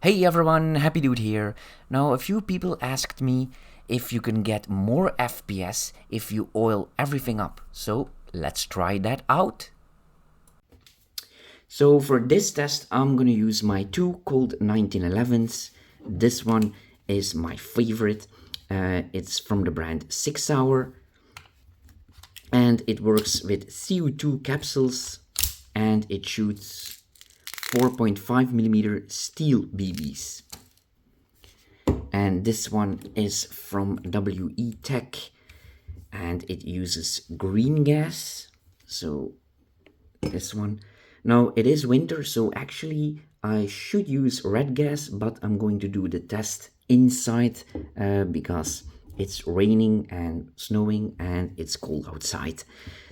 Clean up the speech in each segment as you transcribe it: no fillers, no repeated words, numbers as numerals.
Hey everyone, HappyDude here. Now, a few people asked me if you can get more FPS if you oil everything up. So, let's try that out. So, for this test, I'm gonna use my two Colt 1911s. This one is my favorite. It's from the brand 6 Hour, and it works with CO2 capsules, and it shoots 4.5mm steel BBs. And this one is from WE Tech, and it uses green gas. So this one. Now it is winter, so actually I should use red gas, but I'm going to do the test inside because it's raining and snowing and it's cold outside.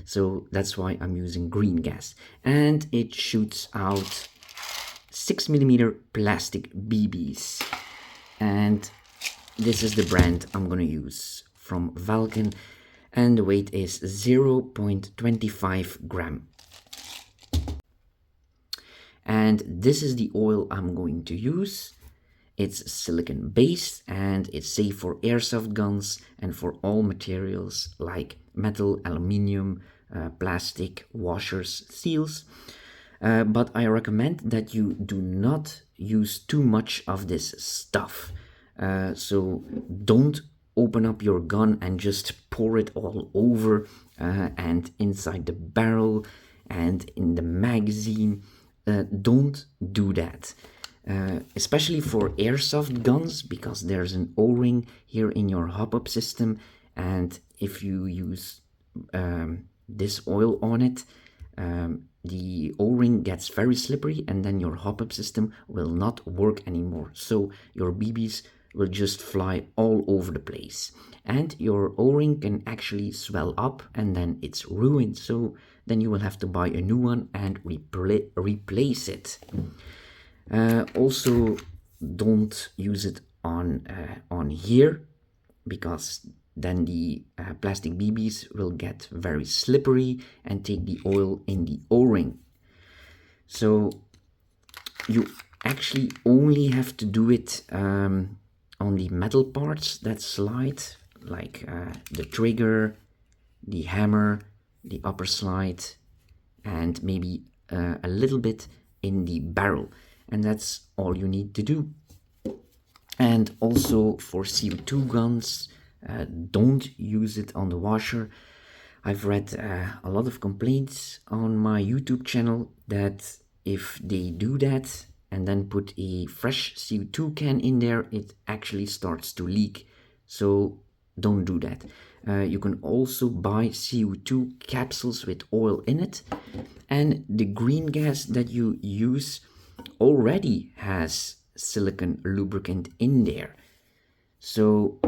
So that's why I'm using green gas. And it shoots out 6mm plastic BBs. And this is the brand I'm gonna use from Vulcan, and the weight is 0.25 gram. And this is the oil I'm going to use. It's silicon based and it's safe for airsoft guns and for all materials like metal, aluminium, plastic, washers, seals. But I recommend that you do not use too much of this stuff. So don't open up your gun and just pour it all over and inside the barrel and in the magazine. Don't do that. Especially for airsoft guns, because there's an O-ring here in your hop-up system, and if you use this oil on it, the O-ring gets very slippery and then your hop-up system will not work anymore. So your BBs will just fly all over the place. And your O-ring can actually swell up and then it's ruined. So then you will have to buy a new one and replace it. Also, don't use it on here, because then the plastic BBs will get very slippery and take the oil in the O-ring. So you actually only have to do it on the metal parts that slide, like the trigger, the hammer, the upper slide, and maybe a little bit in the barrel. And that's all you need to do. And also for CO2 guns, don't use it on the washer. I've read a lot of complaints on my YouTube channel that if they do that and then put a fresh CO2 can in there, it actually starts to leak. So don't do that. You can also buy CO2 capsules with oil in it, and the green gas that you use already has silicon lubricant in there. So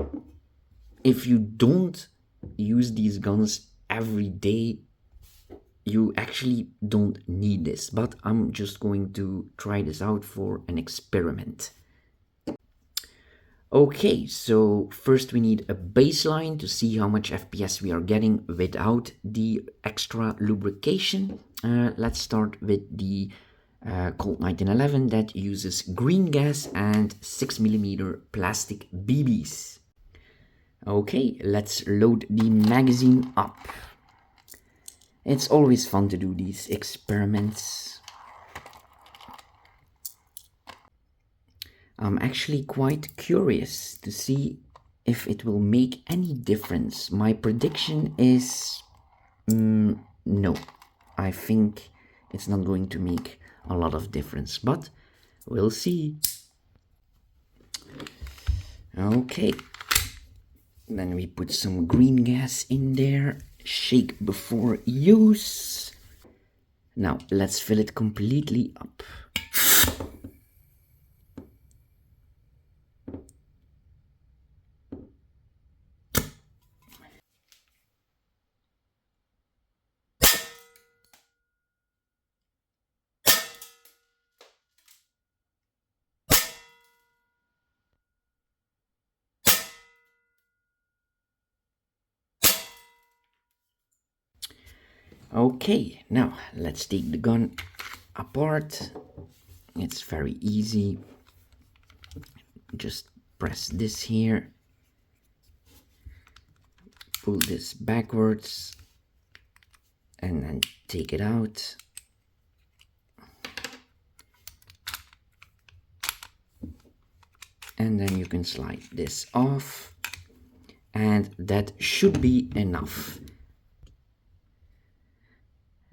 if you don't use these guns every day, you actually don't need this, but I'm just going to try this out for an experiment. Okay, so first we need a baseline to see how much FPS we are getting without the extra lubrication. Let's start with the Colt 1911 that uses green gas and 6mm plastic BBs. Okay, let's load the magazine up. It's always fun to do these experiments. I'm actually quite curious to see if it will make any difference. My prediction is no. I think it's not going to make a lot of difference, but we'll see. Okay, then we put some green gas in there, shake before use. Now let's fill it completely up. Okay, now let's take the gun apart. It's very easy. Just press this here, pull this backwards, and then take it out. And then you can slide this off, and that should be enough.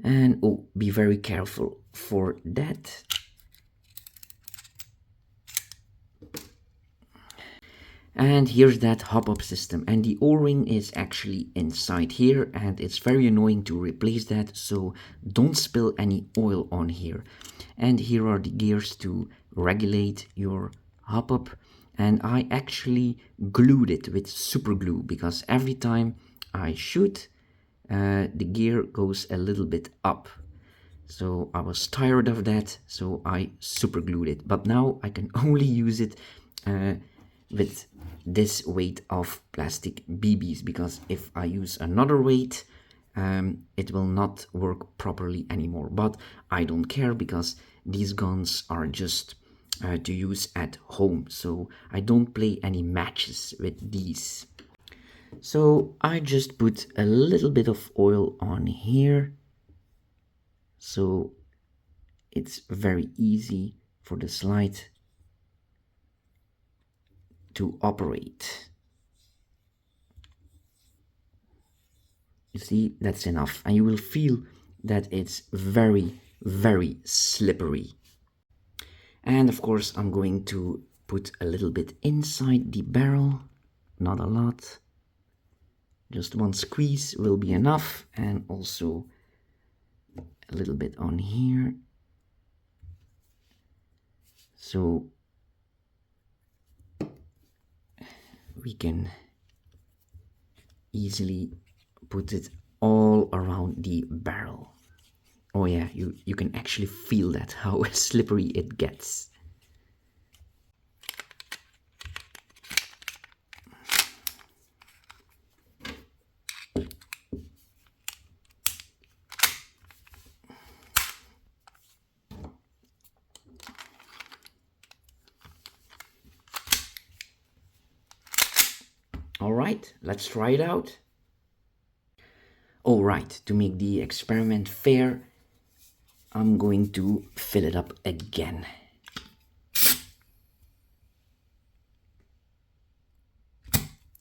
And oh, be very careful for that. And here's that hop-up system, and the O-ring is actually inside here, and it's very annoying to replace that, so don't spill any oil on here. And here are the gears to regulate your hop-up, and I actually glued it with super glue because every time I shoot, the gear goes a little bit up. So I was tired of that, so I super glued it. But now I can only use it with this weight of plastic BBs, because if I use another weight, it will not work properly anymore. But I don't care because these guns are just to use at home, so I don't play any matches with these. So I just put a little bit of oil on here, so it's very easy for the slide to operate. You see, that's enough, and you will feel that it's very, very slippery. And of course, I'm going to put a little bit inside the barrel, not a lot. Just one squeeze will be enough, and also a little bit on here. So we can easily put it all around the barrel. Oh yeah, you can actually feel that, how slippery it gets. All right, let's try it out. All right, to make the experiment fair, I'm going to fill it up again.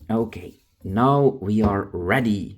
Okay, now we are ready.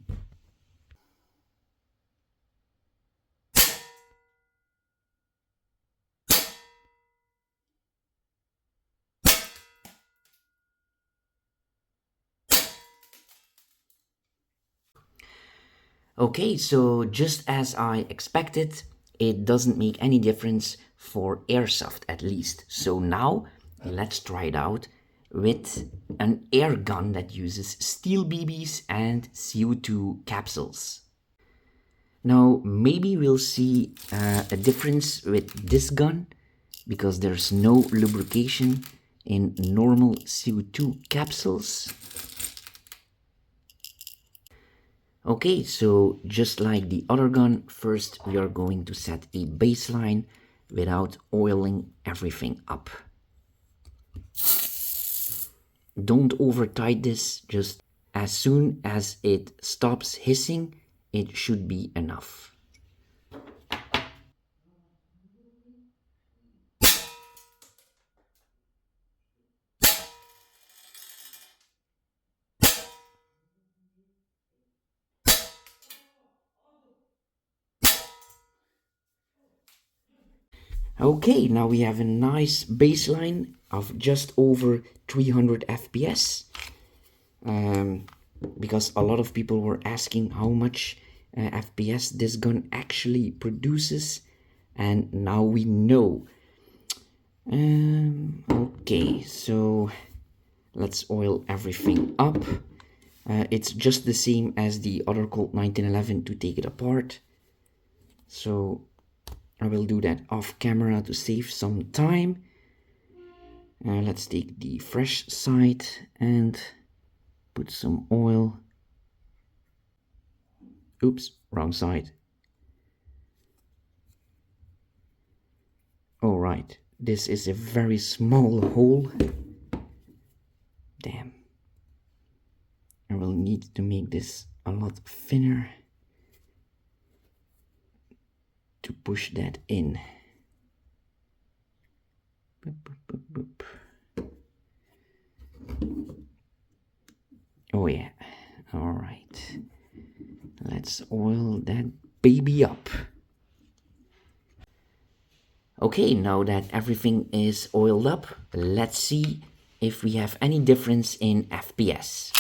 Okay, so just as I expected, it doesn't make any difference for airsoft at least. So now let's try it out with an air gun that uses steel BBs and CO2 capsules. Now maybe we'll see a difference with this gun because there's no lubrication in normal CO2 capsules. Okay, so just like the other gun, first we are going to set a baseline without oiling everything up. Don't over tight this, just as soon as it stops hissing, it should be enough. Okay, now we have a nice baseline of just over 300 FPS. Because a lot of people were asking how much FPS this gun actually produces, and now we know. Okay, so let's oil everything up. It's just the same as the other Colt 1911 to take it apart. So I will do that off camera to save some time. Let's take the fresh side and put some oil. Oops, wrong side. Alright, this is a very small hole. Damn. I will need to make this a lot thinner to push that in. Boop, boop, boop, boop. Oh yeah, all right. Let's oil that baby up. Okay, now that everything is oiled up, let's see if we have any difference in FPS.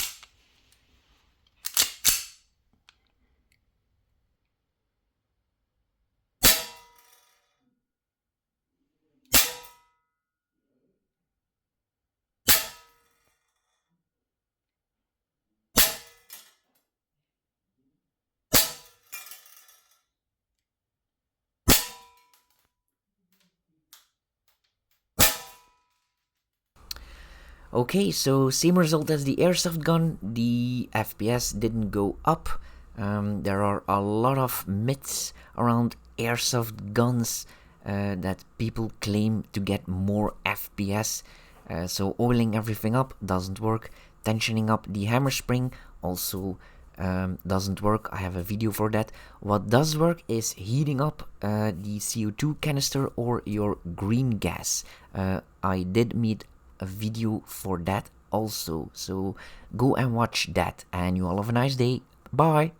Okay, so same result as the airsoft gun. The FPS didn't go up. There are a lot of myths around airsoft guns that people claim to get more FPS. So oiling everything up doesn't work. Tensioning up the hammer spring also doesn't work. I have a video for that. What does work is heating up the CO2 canister or your green gas. I did meet a video for that also, so go and watch that, and you all have a nice day. Bye.